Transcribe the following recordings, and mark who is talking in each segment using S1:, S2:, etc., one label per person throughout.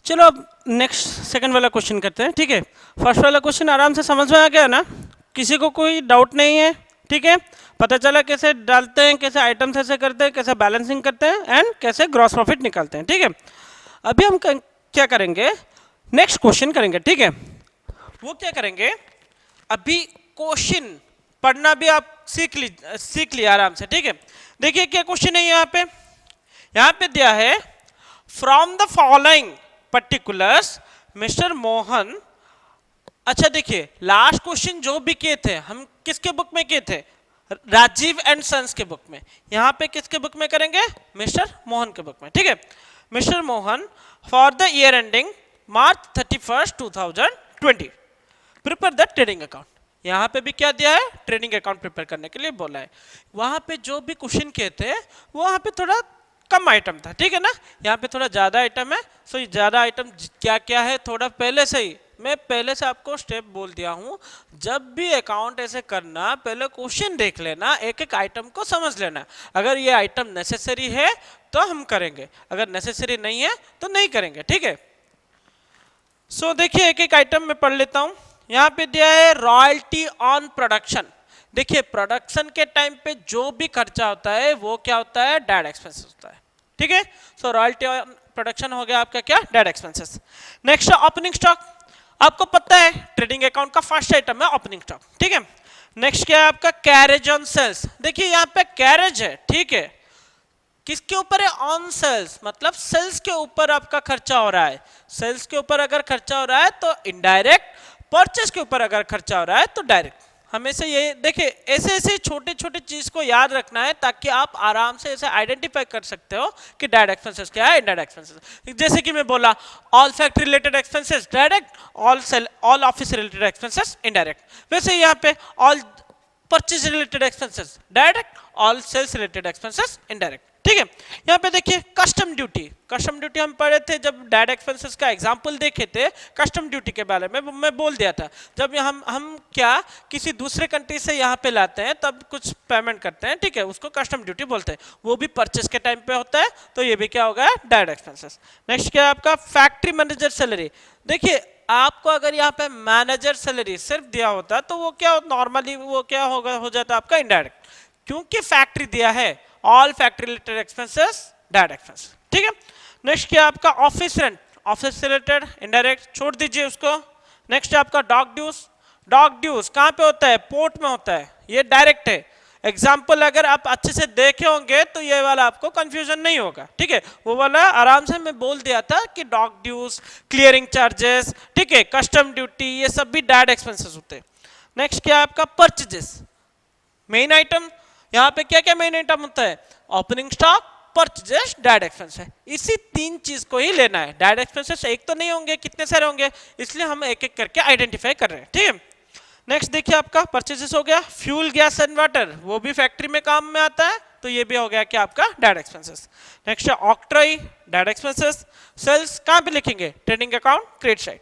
S1: चलो अब next second वाला क्वेश्चन करते हैं, ठीक है। फर्स्ट वाला क्वेश्चन आराम से समझ में आ गया ना, किसी को कोई डाउट नहीं है, ठीक है। पता चला कैसे डालते हैं, कैसे आइटम्स ऐसे करते हैं, कैसे बैलेंसिंग करते हैं एंड कैसे ग्रॉस प्रॉफिट निकालते हैं, ठीक है। अभी हम क्या करेंगे, नेक्स्ट क्वेश्चन करेंगे, ठीक है। वो क्या करेंगे, अभी क्वेश्चन पढ़ना भी आप सीख लिया आराम से, ठीक है। देखिए क्या क्वेश्चन है यहाँ पे दिया है, from the following particulars mister Mohan. अच्छा देखिए, लास्ट क्वेश्चन जो भी किए थे हम किसके बुक में किए थे, राजीव एंड सन्स के बुक में। यहाँ पे किसके बुक में करेंगे, मिस्टर मोहन के बुक में, ठीक है। Mister Mohan for the year ending March 31, 2020 prepare the trading account. यहाँ पे भी क्या दिया है, ट्रेडिंग अकाउंट प्रिपेयर करने के लिए बोला है। वहाँ पे जो भी क्वेश्चन किए थे वहाँ पे थोड़ा कम आइटम था, ठीक है ना। यहाँ पे थोड़ा ज़्यादा आइटम है। सो ज़्यादा आइटम क्या क्या है, थोड़ा पहले से ही मैं पहले से आपको स्टेप बोल दिया हूँ। जब भी अकाउंट ऐसे करना, पहले क्वेश्चन देख लेना, एक एक आइटम को समझ लेना। अगर ये आइटम नेसेसरी है तो हम करेंगे, अगर नेसेसरी नहीं है तो नहीं करेंगे, ठीक है। सो देखिए एक एक आइटम में पढ़ लेता हूँ। यहाँ पे दिया है रॉयल्टी ऑन प्रोडक्शन। देखिए प्रोडक्शन के टाइम पे जो भी खर्चा होता है वो क्या होता है, डायरेक्ट एक्सपेंसेस होता है, ठीक है। सो रॉयल्टी ऑन प्रोडक्शन हो गया आपका क्या, direct expenses. Next opening stock, आपको पता है ट्रेडिंग अकाउंट का फर्स्ट आइटम है ओपनिंग स्टॉक, ठीक है। नेक्स्ट क्या है आपका, कैरेज ऑन सेल्स। देखिए यहाँ पे कैरेज है, ठीक है, किसके ऊपर है, ऑन सेल्स, मतलब सेल्स के ऊपर आपका खर्चा हो रहा है। सेल्स के ऊपर अगर खर्चा हो रहा है तो इनडायरेक्ट, परचेस के ऊपर अगर खर्चा हो रहा है तो डायरेक्ट। हमेशा ये देखिए ऐसे ऐसे छोटे छोटे चीज को याद रखना है ताकि आप आराम से ऐसे आइडेंटिफाई कर सकते हो कि डायरेक्ट एक्सपेंसेस क्या है, इनडायरेक्ट एक्सपेंसेस। जैसे कि मैं बोला all factory related expenses direct, all office related expenses indirect. वैसे यहाँ पे all purchase related expenses direct, all sales related expenses indirect, ठीक है। यहाँ पे देखिए कस्टम ड्यूटी, कस्टम ड्यूटी हम पढ़े थे जब डायरेक्ट एक्सपेंसेस का एग्जांपल देखे थे। कस्टम ड्यूटी के बारे में मैं बोल दिया था, जब हम क्या किसी दूसरे कंट्री से यहाँ पे लाते हैं तब कुछ पेमेंट करते हैं, ठीक है, उसको कस्टम ड्यूटी बोलते हैं। वो भी परचेस के टाइम पे होता है, तो ये भी क्या होगा, डायरेक्ट एक्सपेंसेस। नेक्स्ट क्या है आपका, फैक्ट्री मैनेजर सैलरी। देखिए आपको अगर यहाँ पे मैनेजर सैलरी सिर्फ दिया होता तो वो क्या नॉर्मली वो क्या होगा, हो जाता आपका इनडायरेक्ट, क्योंकि फैक्ट्री दिया है all factory related expenses direct expense, ठीक है। नेक्स्ट क्या आपका office rent, office related indirect, छोड़ दीजिए उसको। नेक्स्ट आपका डॉग ड्यूज, डॉग ड्यूज कहाँ पे होता है, पोर्ट में होता है, ये डायरेक्ट है। एग्जाम्पल अगर आप अच्छे से देखे होंगे तो ये वाला आपको कंफ्यूजन नहीं होगा, ठीक है। वो वाला आराम से मैं बोल दिया था कि डॉग ड्यूज, क्लियरिंग चार्जेस, ठीक है, कस्टम ड्यूटी, ये सब भी डायरेक्ट एक्सपेंसेस होते हैं। नेक्स्ट क्या आपका परचेजेस, मेन आइटम। यहाँ पे क्या क्या मेन आइटम होता है, opening stock, purchase, direct expense है। इसी तीन चीज को ही लेना है। डायरेक्ट एक्सपेंसेस एक तो नहीं होंगे, कितने सारे होंगे, इसलिए हम एक एक करके आइडेंटिफाई कर रहे हैं, ठीक है। नेक्स्ट देखिए आपका परचेजेस हो गया, फ्यूल गैस एंड वाटर, वो भी फैक्ट्री में काम में आता है, तो ये भी हो गया क्या आपका डायरेक्ट एक्सपेंसेस। नेक्स्ट है ऑक्ट्रॉय, डायरेक्ट एक्सपेंसेस। सेल्स कहाँ पे लिखेंगे, trading account credit side.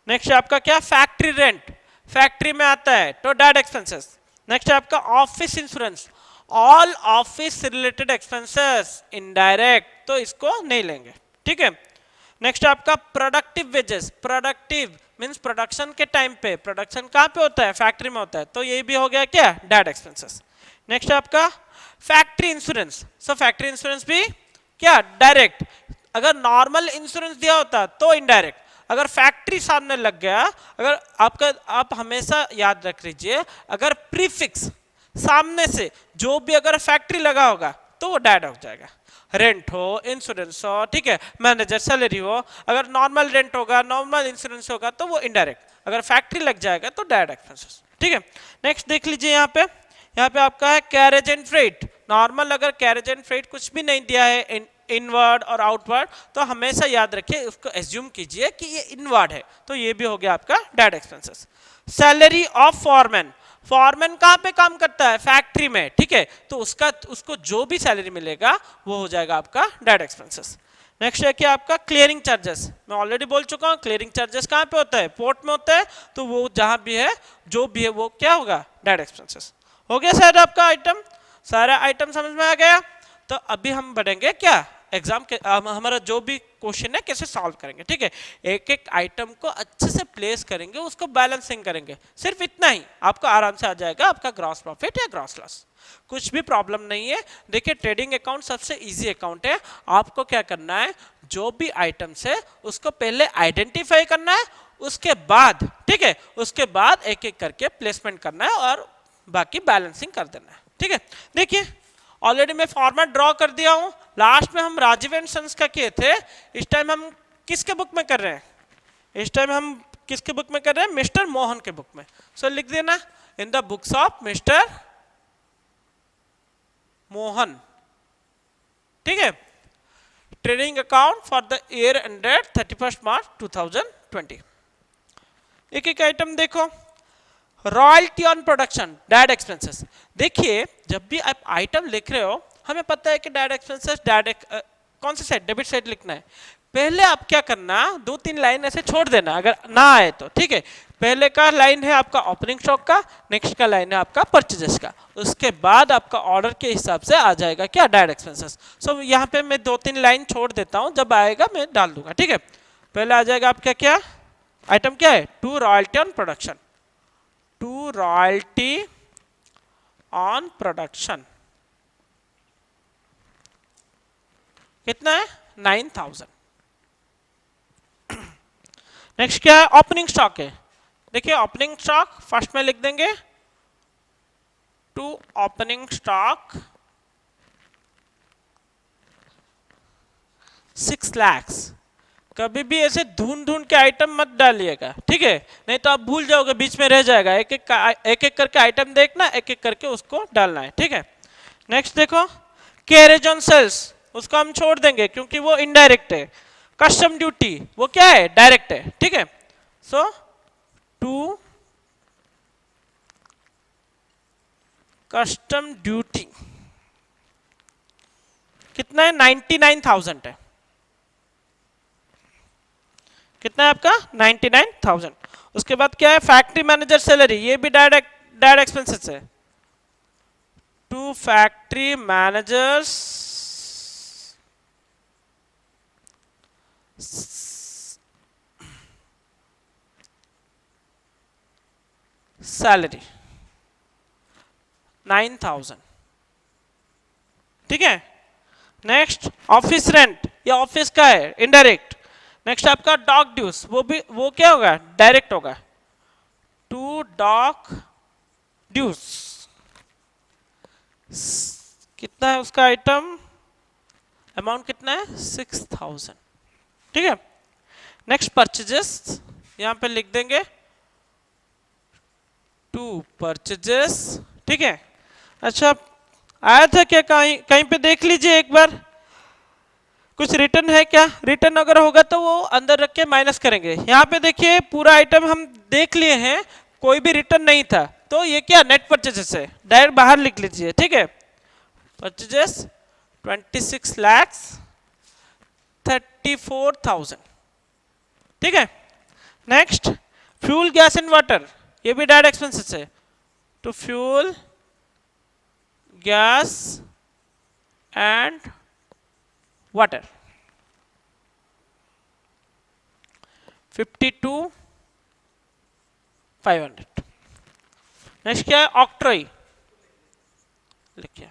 S1: Next है आपका क्या, फैक्ट्री रेंट, फैक्ट्री में आता है तो डायरेक्ट एक्सपेंसेस। नेक्स्ट है आपका office insurance, all office related expenses indirect, तो इसको नहीं लेंगे, ठीक है। नेक्स्ट आपका productive wages, productive means production के टाइम पे, प्रोडक्शन कहाँ पे होता है, फैक्ट्री में होता है, तो ये भी हो गया क्या, डायरेक्ट एक्सपेंसेस। नेक्स्ट आपका फैक्ट्री इंश्योरेंस, सो फैक्ट्री इंश्योरेंस भी क्या डायरेक्ट, अगर नॉर्मल इंश्योरेंस दिया होता तो इनडायरेक्ट, अगर फैक्ट्री सामने लग गया, अगर आपका, आप हमेशा याद रख लीजिए, अगर प्रीफिक्स सामने से जो भी अगर फैक्ट्री लगा होगा तो वो डायरेक्ट हो जाएगा। रेंट हो, इंश्योरेंस हो, ठीक है, मैनेजर सैलरी हो, अगर नॉर्मल रेंट होगा, नॉर्मल इंश्योरेंस होगा तो वो इनडायरेक्ट, अगर फैक्ट्री लग जाएगा तो डायरेक्ट एक्सपेंसेस, ठीक है। नेक्स्ट देख लीजिए यहाँ पे आपका है कैरेज एंड फ्रेट। नॉर्मल अगर कैरेज एंड फ्रेट कुछ भी नहीं दिया है इनवर्ड और आउटवर्ड, तो हमेशा याद रखिए, उसको एज्यूम कीजिए कि ये इनवर्ड है, तो ये भी हो गया आपका direct expenses. Salary of foreman, foreman कहाँ पे काम करता है, फैक्ट्री में, ठीक है, तो उसको जो भी सैलरी मिलेगा वो हो जाएगा आपका डायरेक्ट एक्सपेंसेस। नेक्स्ट है कि आपका क्लियरिंग चार्जेस, मैं ऑलरेडी बोल चुका हूँ, क्लियरिंग चार्जेस कहाँ पे होता है, पोर्ट में होता है, तो वो जहाँ भी है जो भी है वो क्या होगा, डायरेक्ट एक्सपेंसेस। हो गया शायद आपका आइटम, सारा आइटम समझ में आ गया। तो अभी हम बढ़ेंगे क्या, एग्जाम के हमारा जो भी क्वेश्चन है कैसे सॉल्व करेंगे, ठीक है। एक एक आइटम को अच्छे से प्लेस करेंगे, उसको बैलेंसिंग करेंगे, सिर्फ इतना ही आपको आराम से आ जाएगा आपका ग्रॉस प्रॉफिट या ग्रॉस लॉस, कुछ भी प्रॉब्लम नहीं है। देखिए ट्रेडिंग अकाउंट सबसे इजी अकाउंट है। आपको क्या करना है, जो भी आइटम्स है उसको पहले आइडेंटिफाई करना है, उसके बाद, ठीक है, उसके बाद एक एक करके प्लेसमेंट करना है और बाकी बैलेंसिंग कर देना है, ठीक है। देखिए ऑलरेडी मैं फॉर्मेट ड्रॉ कर दिया हूं। लास्ट में हम राजीव एंड सन्स का किए थे, इस टाइम हम किसके बुक में कर रहे हैं, इस टाइम हम किसके बुक में कर रहे हैं, मिस्टर मोहन के बुक में। सो लिख देना in the books of mister Mohan, ठीक है। Trading account for the year ended 31 March 2020। एक एक आइटम देखो, royalty on production, direct expenses. देखिए जब भी आप आइटम लिख रहे हो, हमें पता है कि डायरेक्ट एक्सपेंसेस डायरेक्ट कौन से साइड, डेबिट साइड लिखना है। पहले आप क्या करना, 2-3 लाइन ऐसे छोड़ देना अगर ना आए तो, ठीक है। पहले का लाइन है आपका ओपनिंग स्टॉक का, नेक्स्ट का लाइन है आपका परचेजेस का, उसके बाद आपका ऑर्डर के हिसाब से आ जाएगा क्या, डायरेक्ट एक्सपेंसेस। सो यहाँ पे मैं 2-3 लाइन छोड़ देता हूँ, जब आएगा मैं डाल दूंगा, ठीक है। पहले आ जाएगा आपका क्या आइटम, क्या है, to royalty on production, to royalty on production, कितना है, 9000। नेक्स्ट क्या है, ओपनिंग स्टॉक है। देखिए ओपनिंग स्टॉक फर्स्ट में लिख देंगे टू ओपनिंग स्टॉक 6 लाख। कभी भी ऐसे ढूंढ के आइटम मत डालिएगा, ठीक है, नहीं तो आप भूल जाओगे, बीच में रह जाएगा। एक एक करके आइटम देखना, एक एक करके उसको डालना है, ठीक है। नेक्स्ट देखो कैरेज ऑन सेल्स, उसको हम छोड़ देंगे क्योंकि वो इनडायरेक्ट है। कस्टम ड्यूटी वो क्या है, डायरेक्ट है, ठीक है। सो टू कस्टम ड्यूटी कितना है, 99,000 है। कितना है आपका, 99,000। उसके बाद क्या है, फैक्ट्री मैनेजर सैलरी, ये भी डायरेक्ट एक्सपेंसेस है। टू फैक्ट्री मैनेजर्स सैलरी 9,000, ठीक है। नेक्स्ट ऑफिस रेंट, ये ऑफिस का है, इनडायरेक्ट। नेक्स्ट आपका डॉग ड्यूज, वो क्या होगा, डायरेक्ट होगा। टू डॉग ड्यूज कितना है उसका आइटम, अमाउंट कितना है, 6,000, ठीक है। नेक्स्ट परचेजेस, यहां पे लिख देंगे टू परचेजेस, ठीक है। अच्छा आया था क्या, कहीं पे देख लीजिए एक बार, कुछ रिटर्न है क्या, रिटर्न अगर होगा तो वो अंदर रख के माइनस करेंगे। यहाँ पे देखिए पूरा आइटम हम देख लिए हैं, कोई भी रिटर्न नहीं था, तो ये क्या नेट परचेजेस है, डायरेक्ट बाहर लिख लीजिए, ठीक है। परचेजेस 26,34,000, ठीक है। Next fuel gas and water, ये भी डायरेक्ट एक्सपेंसेस है। To fuel gas and water 52,500। Next क्या है, ऑक्ट्रॉय, लिखिए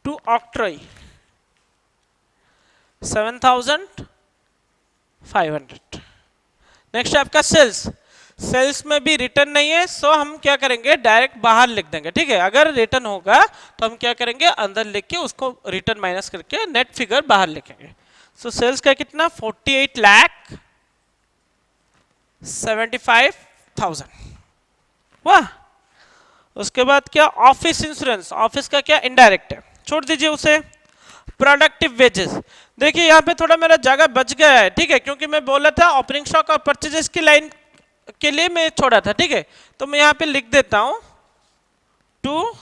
S1: टू ऑक्ट्रॉय 7,500। नेक्स्ट आपका सेल्स, सेल्स में भी रिटर्न नहीं है, सो हम क्या करेंगे, डायरेक्ट बाहर लिख देंगे, ठीक है। अगर रिटर्न होगा तो हम क्या करेंगे, अंदर लिख के उसको रिटर्न माइनस करके नेट फिगर बाहर लिखेंगे। सो सेल्स का कितना, 48,75,000, वाह। उसके बाद क्या, ऑफिस इंश्योरेंस, ऑफिस का क्या, इनडायरेक्ट है, छोड़ दीजिए उसे। प्रोडक्टिव वेजेस, देखिए यहाँ पे थोड़ा मेरा जगह बच गया है, ठीक है, क्योंकि मैं बोला था ओपनिंग स्टॉक और परचेजेस की लाइन के लिए मैं छोड़ा था, ठीक है। तो मैं यहाँ पे लिख देता हूं टू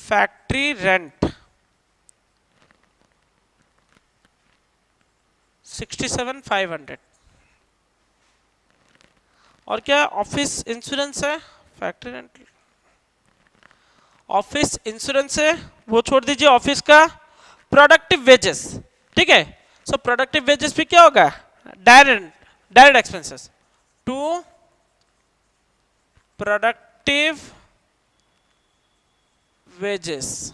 S1: फैक्ट्री रेंट 67,500, और क्या ऑफिस इंश्योरेंस है फैक्ट्री रेंट, ऑफिस इंश्योरेंस है वो छोड़ दीजिए, ऑफिस का प्रोडक्टिव वेजेस, ठीक है। सो प्रोडक्टिव वेजेस भी क्या होगा, direct expenses to productive wages,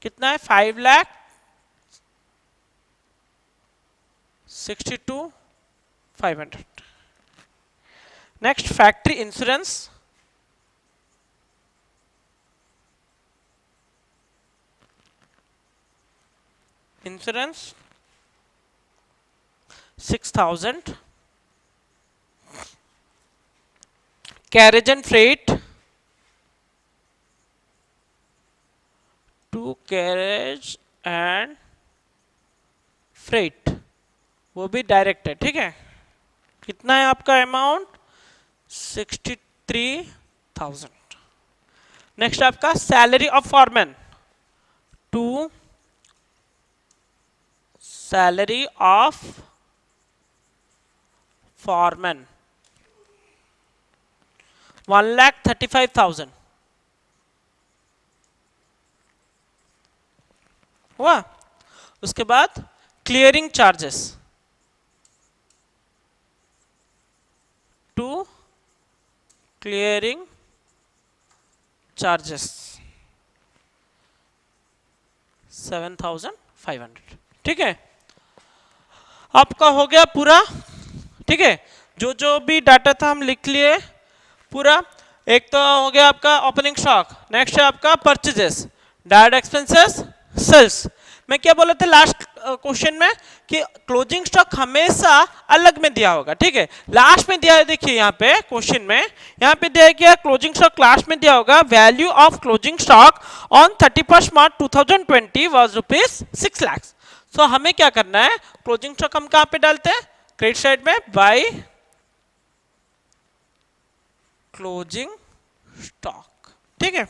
S1: कितना है 5,62,500। Next factory insurance, insurance 6,000, carriage and freight to carriage and freight वो भी डायरेक्ट है, ठीक है। कितना है आपका अमाउंट 63,000। नेक्स्ट आपका salary of foreman to salary of foreman 1,35,000 हुआ। उसके बाद clearing charges to clearing charges 7,500, ठीक है। आपका हो गया पूरा, ठीक है। जो जो भी डाटा था हम लिख लिए पूरा। एक तो हो गया आपका ओपनिंग स्टॉक, नेक्स्ट है आपका परचेजेस, डायरेक्ट एक्सपेंसेस, सेल्स। मैं क्या बोला था लास्ट क्वेश्चन में कि क्लोजिंग स्टॉक हमेशा अलग में दिया होगा, ठीक है। लास्ट में दिया है, देखिए यहाँ पे क्वेश्चन में यहाँ पे दिया है क्या, क्लोजिंग स्टॉक लास्ट में दिया होगा, value of closing stock on 31 March 2020 was ₹6 lakh. So हमें क्या करना है, क्लोजिंग स्टॉक हम कहाँ पे डालते हैं, क्रेडिट साइड में बाय क्लोजिंग स्टॉक, ठीक है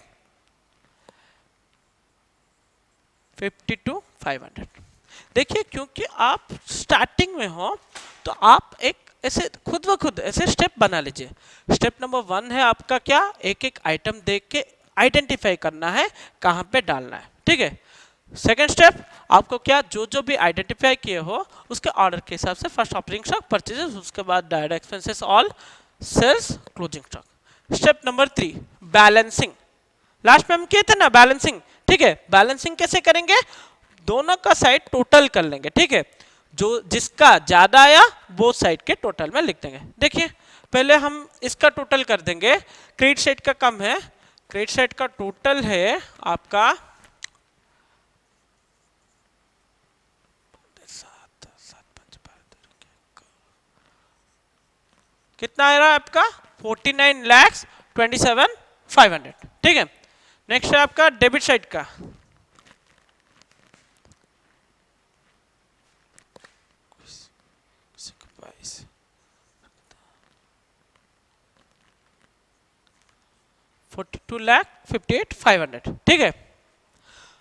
S1: 52,500। देखिए क्योंकि आप स्टार्टिंग में हो तो आप एक ऐसे खुद ब खुद ऐसे स्टेप बना लीजिए। स्टेप नंबर 1 है आपका क्या, एक एक आइटम देख के आइडेंटिफाई करना है कहाँ पे डालना है, ठीक है। सेकेंड स्टेप आपको क्या, जो जो भी आइडेंटिफाई किए हो उसके ऑर्डर के हिसाब से फर्स्ट ऑपनिंग स्टॉक, परचेजेस, उसके बाद direct expenses, all sales, closing stock. Step number 3 balancing, last में हम किए थे ना बैलेंसिंग, ठीक है। बैलेंसिंग कैसे करेंगे, दोनों का साइड टोटल कर लेंगे, ठीक है। जो जिसका ज्यादा आया वो साइड के टोटल में लिख देंगे। देखिए पहले हम इसका टोटल कर देंगे, क्रेडिट साइड का कम है, क्रेडिट साइड का टोटल है आपका कितना आ रहा है आपका 49,27,500, ठीक है। नेक्स्ट है आपका डेबिट साइड का, $42,58,500, ठीक है।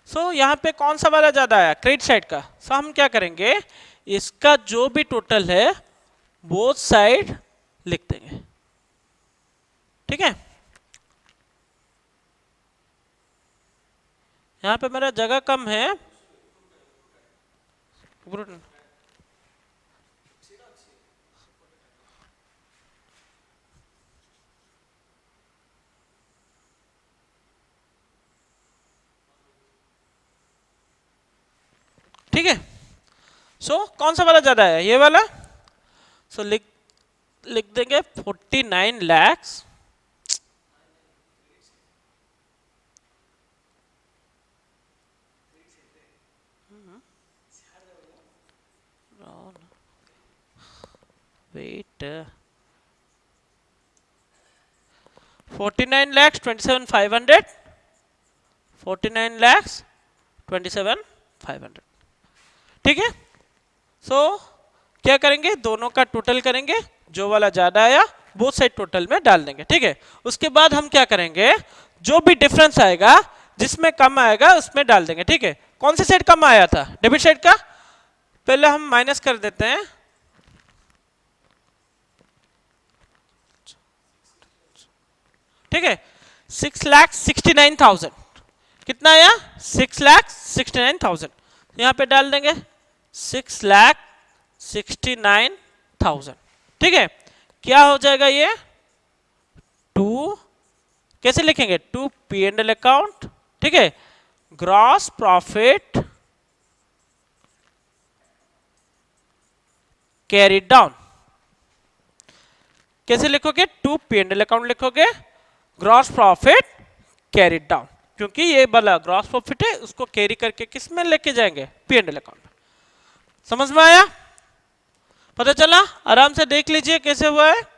S1: सो यहाँ पे कौन सा वाला ज्यादा आया, क्रेडिट साइड का। सो हम क्या करेंगे, इसका जो भी टोटल है बोथ साइड लिख देंगे, ठीक है। यहाँ पे मेरा जगह कम है, ठीक है। सो कौन सा वाला ज्यादा है, ये वाला। सो लिख देंगे 49 लाख वेट 49,27,500, 49,27,500, ठीक है। सो क्या करेंगे, दोनों का टोटल करेंगे, जो वाला ज्यादा आया वो साइड टोटल में डाल देंगे, ठीक है। उसके बाद हम क्या करेंगे, जो भी डिफरेंस आएगा जिसमें कम आएगा उसमें डाल देंगे, ठीक है। कौन सी साइड कम आया था, डेबिट साइड का, पहले हम माइनस कर देते हैं, ठीक है, 6,69,000 कितना आया, 6,69,000, यहाँ पे डाल देंगे 6,69,000, ठीक है। क्या हो जाएगा ये, टू कैसे लिखेंगे, to P and L account, ठीक है, ग्रॉस प्रॉफिट कैरिड डाउन। कैसे लिखोगे, to P and L account लिखोगे, ग्रॉस प्रॉफिट कैरिड डाउन, क्योंकि ये वाला ग्रॉस प्रॉफिट है, उसको कैरी करके किस में लेके जाएंगे, पी एंड एल अकाउंट में। समझ में आया, पता चला, आराम से देख लीजिए कैसे हुआ है।